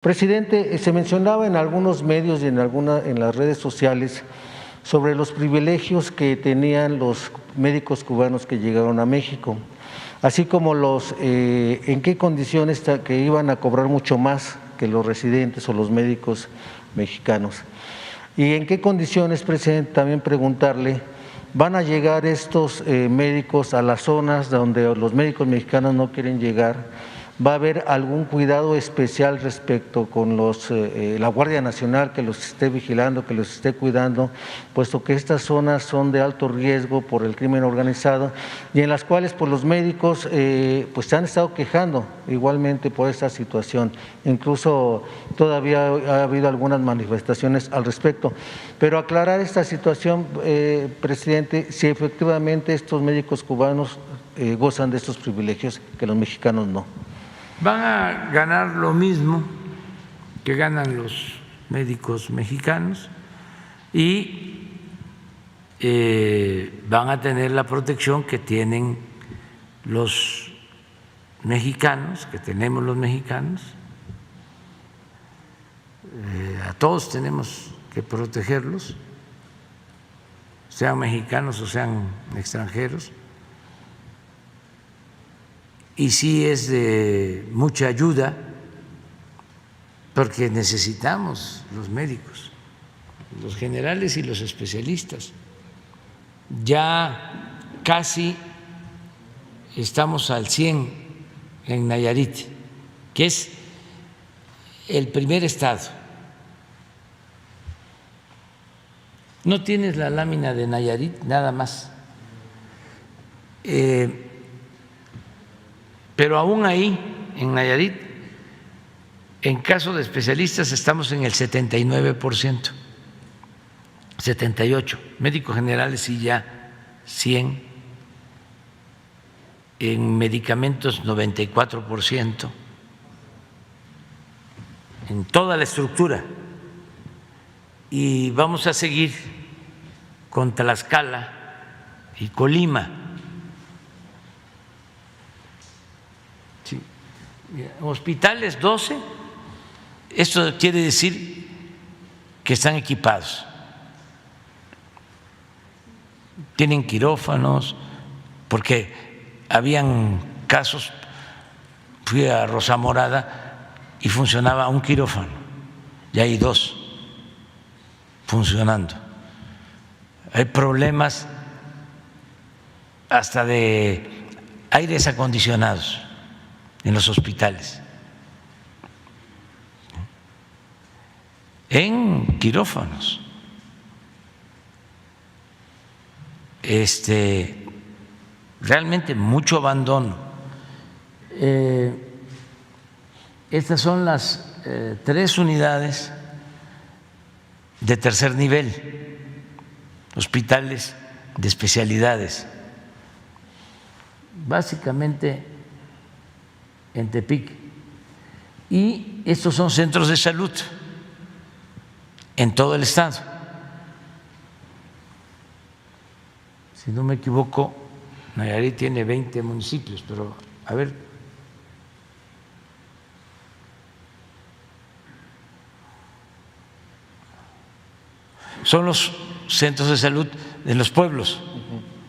Presidente, se mencionaba en algunos medios y en las redes sociales sobre los privilegios que tenían los médicos cubanos que llegaron a México, así como en qué condiciones que iban a cobrar mucho más que los residentes o los médicos mexicanos. Y en qué condiciones, presidente, también preguntarle, ¿van a llegar estos médicos a las zonas donde los médicos mexicanos no quieren llegar? ¿Va a haber algún cuidado especial respecto con la Guardia Nacional que los esté vigilando, que los esté cuidando, puesto que estas zonas son de alto riesgo por el crimen organizado y en las cuales pues, los médicos pues, se han estado quejando igualmente por esta situación? Incluso todavía ha habido algunas manifestaciones al respecto. Pero aclarar esta situación, presidente, si efectivamente estos médicos cubanos gozan de estos privilegios que los mexicanos no. Van a ganar lo mismo que ganan los médicos mexicanos y van a tener la protección que tienen los mexicanos, que tenemos los mexicanos. A todos tenemos que protegerlos, sean mexicanos o sean extranjeros. Y sí es de mucha ayuda porque necesitamos los médicos, los generales y los especialistas. Ya casi estamos al 100 en Nayarit, que es el primer estado. No tienes la lámina de Nayarit, nada más. Pero aún ahí, en Nayarit, en caso de especialistas estamos en el 79%, 78%, médicos generales y ya 100%, en medicamentos 94%, en toda la estructura. Y vamos a seguir con Tlaxcala y Colima. Hospitales 12, esto quiere decir que están equipados, tienen quirófanos, porque habían casos, fui a Rosa Morada y funcionaba un quirófano, y hay 2 funcionando. Hay problemas hasta de aires acondicionados en los hospitales, en quirófanos. Realmente mucho abandono. Estas son las 3 unidades de tercer nivel, hospitales de especialidades, básicamente en Tepic, y estos son centros de salud en todo el estado. Si no me equivoco, Nayarit tiene 20 municipios, pero a ver, son los centros de salud de los pueblos,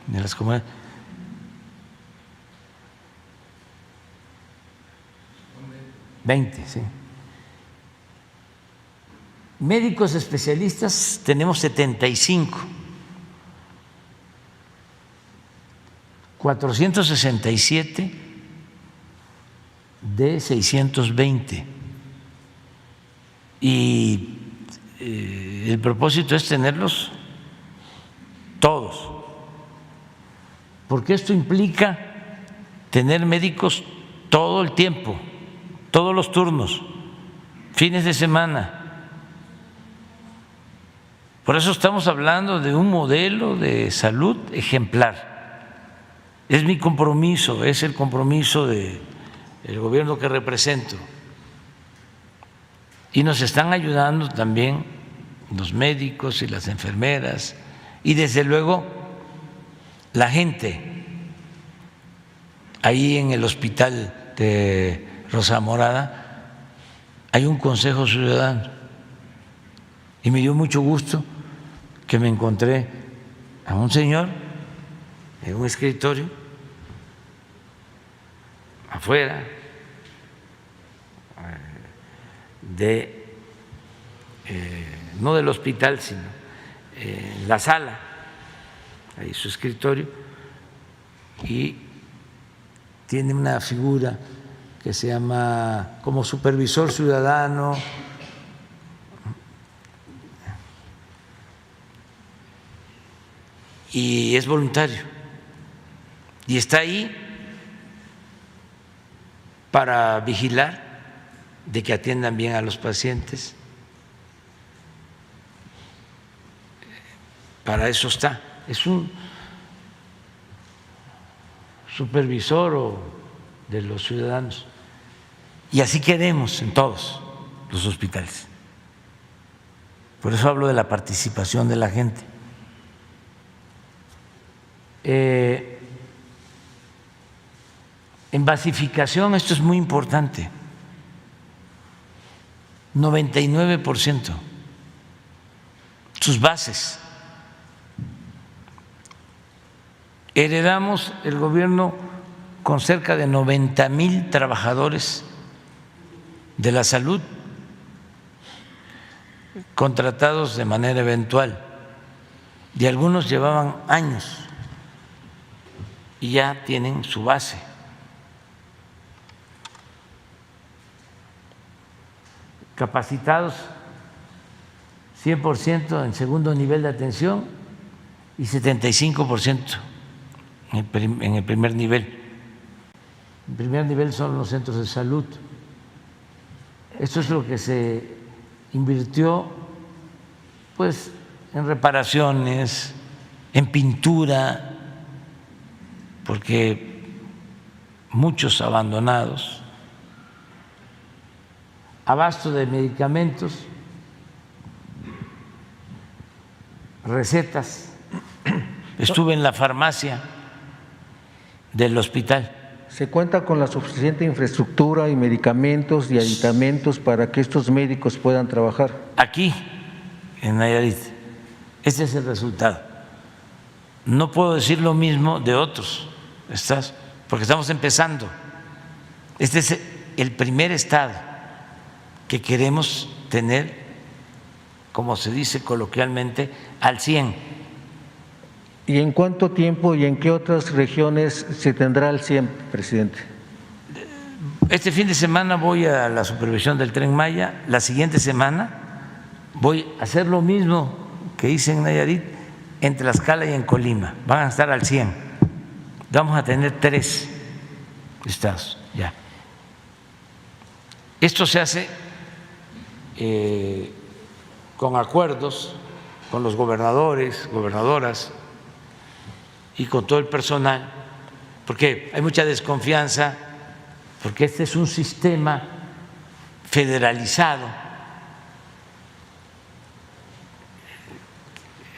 de las comunidades. 20, sí. Médicos especialistas tenemos 75, 467 de 620. Y el propósito es tenerlos todos, porque esto implica tener médicos todo el tiempo, todos los turnos, fines de semana. Por eso estamos hablando de un modelo de salud ejemplar. Es mi compromiso, es el compromiso del gobierno que represento. Y nos están ayudando también los médicos y las enfermeras y desde luego la gente. Ahí en el hospital de Rosa Morada hay un Consejo Ciudadano y me dio mucho gusto que me encontré a un señor en un escritorio afuera no del hospital, sino en la sala, ahí su escritorio, y tiene una figura que se llama como supervisor ciudadano, y es voluntario, y está ahí para vigilar de que atiendan bien a los pacientes. Para eso está, es un supervisor de los ciudadanos. Y así queremos en todos los hospitales. Por eso hablo de la participación de la gente. En basificación, esto es muy importante, 99% sus bases. Heredamos el gobierno con cerca de 90,000 trabajadores de la salud contratados de manera eventual, y algunos llevaban años y ya tienen su base. Capacitados 100% en segundo nivel de atención y 75% en el primer nivel. El primer nivel son los centros de salud. Esto es lo que se invirtió, pues, en reparaciones, en pintura, porque muchos abandonados, abasto de medicamentos, recetas. Estuve en la farmacia del hospital. ¿Se cuenta con la suficiente infraestructura y medicamentos y aditamentos para que estos médicos puedan trabajar? Aquí, en Nayarit, ese es el resultado. No puedo decir lo mismo de otros estados, porque estamos empezando. Este es el primer estado que queremos tener, como se dice coloquialmente, al 100. ¿Y en cuánto tiempo y en qué otras regiones se tendrá al 100, presidente? Este fin de semana voy a la supervisión del Tren Maya, la siguiente semana voy a hacer lo mismo que hice en Nayarit, en Tlaxcala y en Colima, van a estar al 100. Vamos a tener 3 estados ya. Esto se hace con acuerdos con los gobernadores, gobernadoras y con todo el personal, porque hay mucha desconfianza, porque este es un sistema federalizado,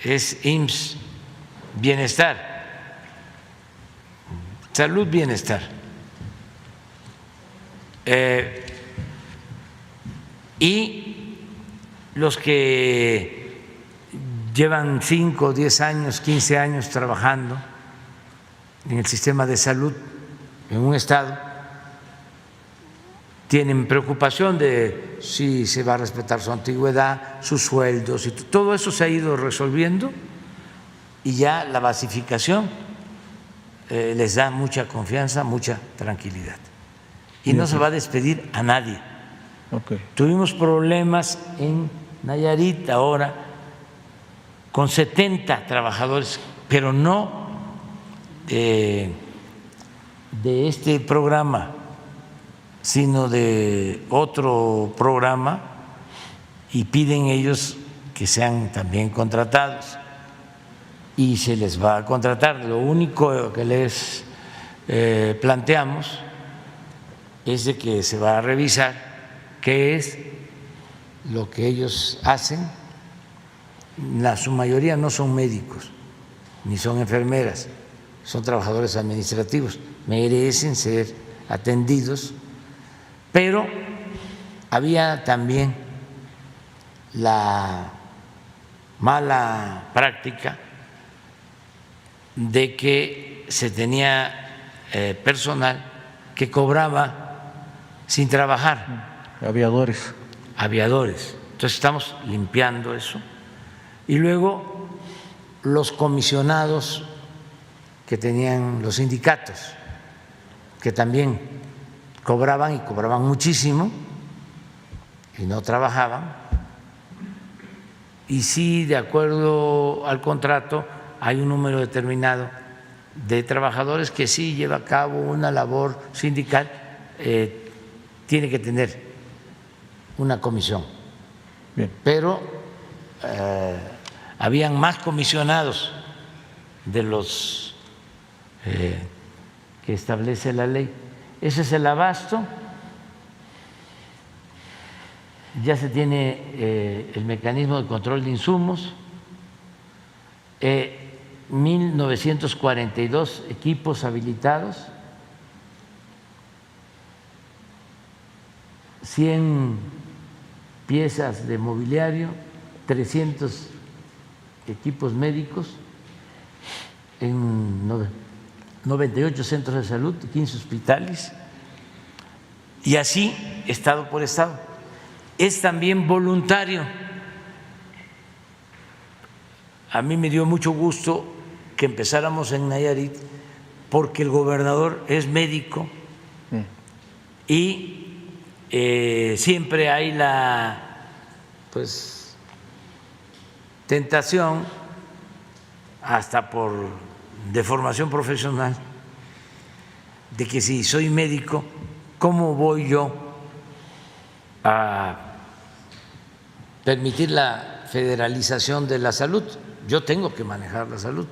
es IMSS, bienestar, salud, bienestar. Y los que llevan 5, 10 años, 15 años trabajando en el sistema de salud en un estado tienen preocupación de si se va a respetar su antigüedad, sus sueldos, y todo eso se ha ido resolviendo, y ya la basificación les da mucha confianza, mucha tranquilidad, y no se va a despedir a nadie. Okay. Tuvimos problemas en Nayarit ahora con 70 trabajadores, pero no de este programa, sino de otro programa, y piden ellos que sean también contratados, y se les va a contratar. Lo único que les planteamos es de que se va a revisar qué es lo que ellos hacen. Su mayoría no son médicos ni son enfermeras, son trabajadores administrativos, merecen ser atendidos, pero había también la mala práctica de que se tenía personal que cobraba sin trabajar. Aviadores. Aviadores. Entonces estamos limpiando eso. Y luego los comisionados que tenían los sindicatos, que también cobraban y cobraban muchísimo y no trabajaban. Y sí, de acuerdo al contrato, hay un número determinado de trabajadores que sí lleva a cabo una labor sindical, tiene que tener una comisión. Bien. Pero habían más comisionados de los que establece la ley. Ese es el abasto. Ya se tiene el mecanismo de control de insumos, 1.942 equipos habilitados, 100 piezas de mobiliario, 300 equipos médicos en 98 centros de salud, 15 hospitales, y así estado por estado. Es también voluntario. A mí me dio mucho gusto que empezáramos en Nayarit porque el gobernador es médico y siempre hay la tentación, hasta por deformación profesional, de que si soy médico, ¿cómo voy yo a permitir la federalización de la salud? Yo tengo que manejar la salud,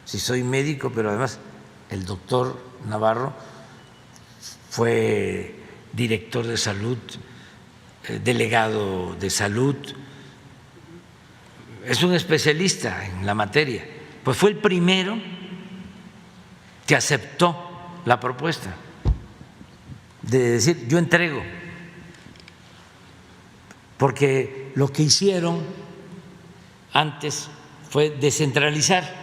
si soy médico, pero además el doctor Navarro fue director de salud, delegado de salud, es un especialista en la materia, pues fue el primero que aceptó la propuesta de decir yo entrego, porque lo que hicieron antes fue descentralizar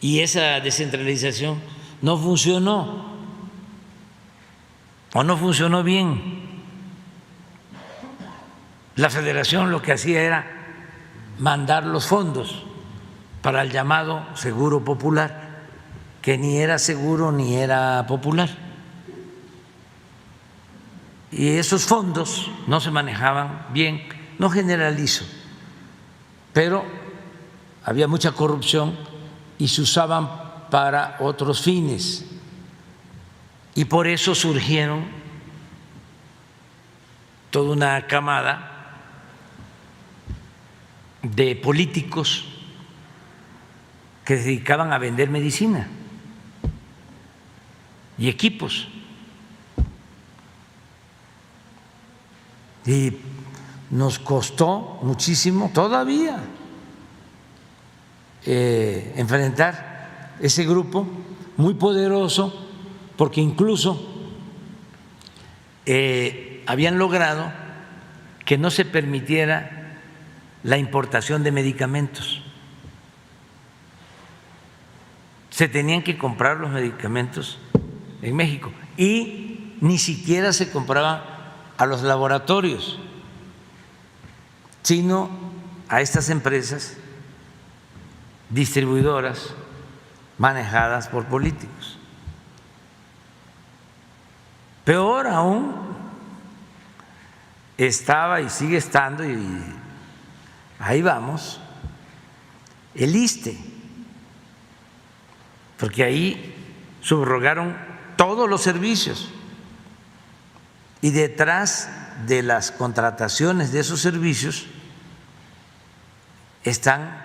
y esa descentralización no funcionó o no funcionó bien. La federación lo que hacía era mandar los fondos para el llamado seguro popular, que ni era seguro ni era popular. Y esos fondos no se manejaban bien, no generalizo, pero había mucha corrupción y se usaban para otros fines. Y por eso surgieron toda una camada de políticos que se dedicaban a vender medicina y equipos. Y nos costó muchísimo todavía enfrentar ese grupo muy poderoso, porque incluso habían logrado que no se permitiera la importación de medicamentos. Se tenían que comprar los medicamentos en México y ni siquiera se compraban a los laboratorios, sino a estas empresas distribuidoras manejadas por políticos. Peor aún, estaba y sigue estando, y ahí vamos, el ISSSTE, porque ahí subrogaron todos los servicios y detrás de las contrataciones de esos servicios están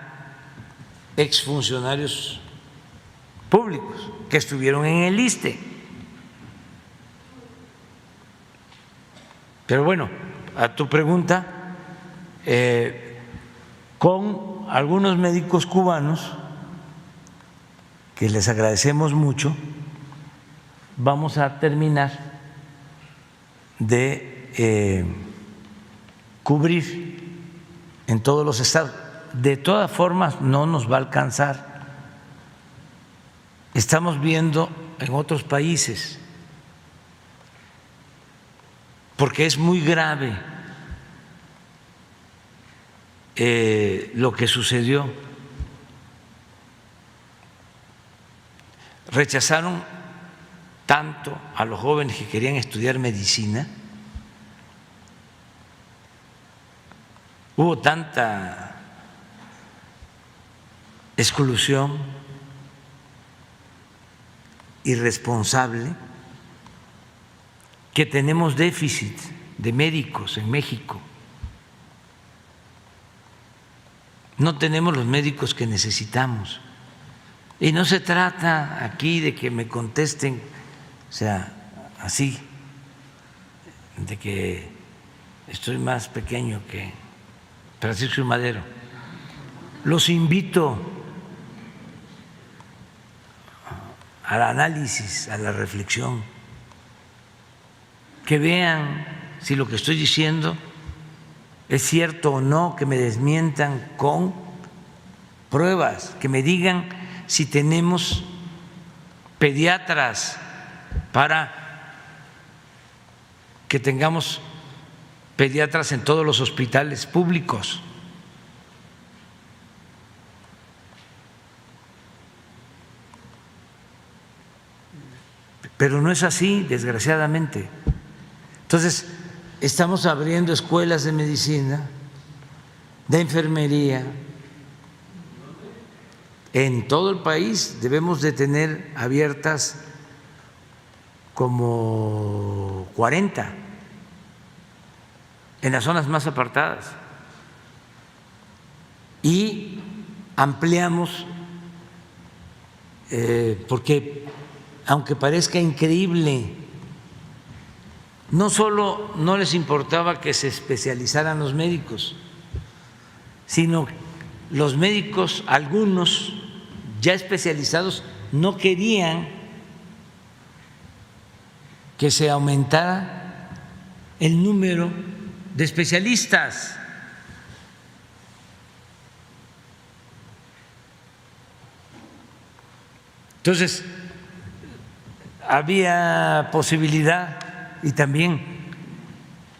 exfuncionarios públicos que estuvieron en el ISSSTE. Pero bueno, a tu pregunta, con algunos médicos cubanos, que les agradecemos mucho, vamos a terminar de cubrir en todos los estados. De todas formas, no nos va a alcanzar. Estamos viendo en otros países, porque es muy grave lo que sucedió. Rechazaron tanto a los jóvenes que querían estudiar medicina, hubo tanta exclusión irresponsable que tenemos déficit de médicos en México. No tenemos los médicos que necesitamos. Y no se trata aquí de que me contesten, o sea, así, de que estoy más pequeño que Francisco y Madero. Los invito al análisis, a la reflexión, que vean si lo que estoy diciendo es cierto o no, que me desmientan con pruebas, que me digan si tenemos pediatras para que tengamos pediatras en todos los hospitales públicos. Pero no es así, desgraciadamente. Entonces, estamos abriendo escuelas de medicina, de enfermería. En todo el país debemos de tener abiertas como 40 en las zonas más apartadas. Y ampliamos, porque aunque parezca increíble, no solo no les importaba que se especializaran los médicos, sino los médicos, algunos ya especializados, no querían que se aumentara el número de especialistas. Entonces, había posibilidad y también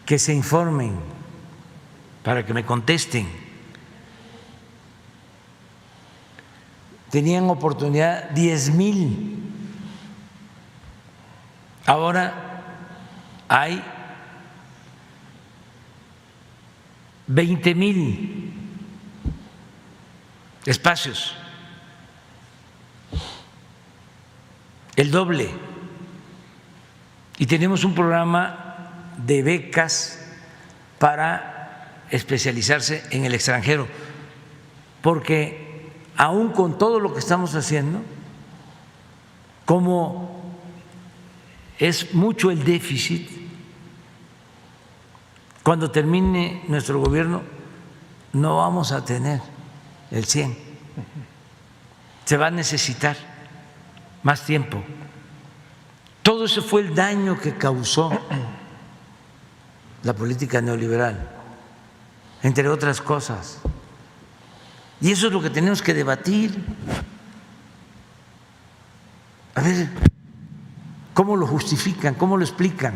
que se informen para que me contesten. Tenían oportunidad 10,000, ahora hay 20,000 espacios, el doble. Y tenemos un programa de becas para especializarse en el extranjero, porque aún con todo lo que estamos haciendo, como es mucho el déficit, cuando termine nuestro gobierno no vamos a tener el 100%, se va a necesitar más tiempo. Todo eso fue el daño que causó la política neoliberal, entre otras cosas. Y eso es lo que tenemos que debatir. A ver, ¿cómo lo justifican? ¿Cómo lo explican?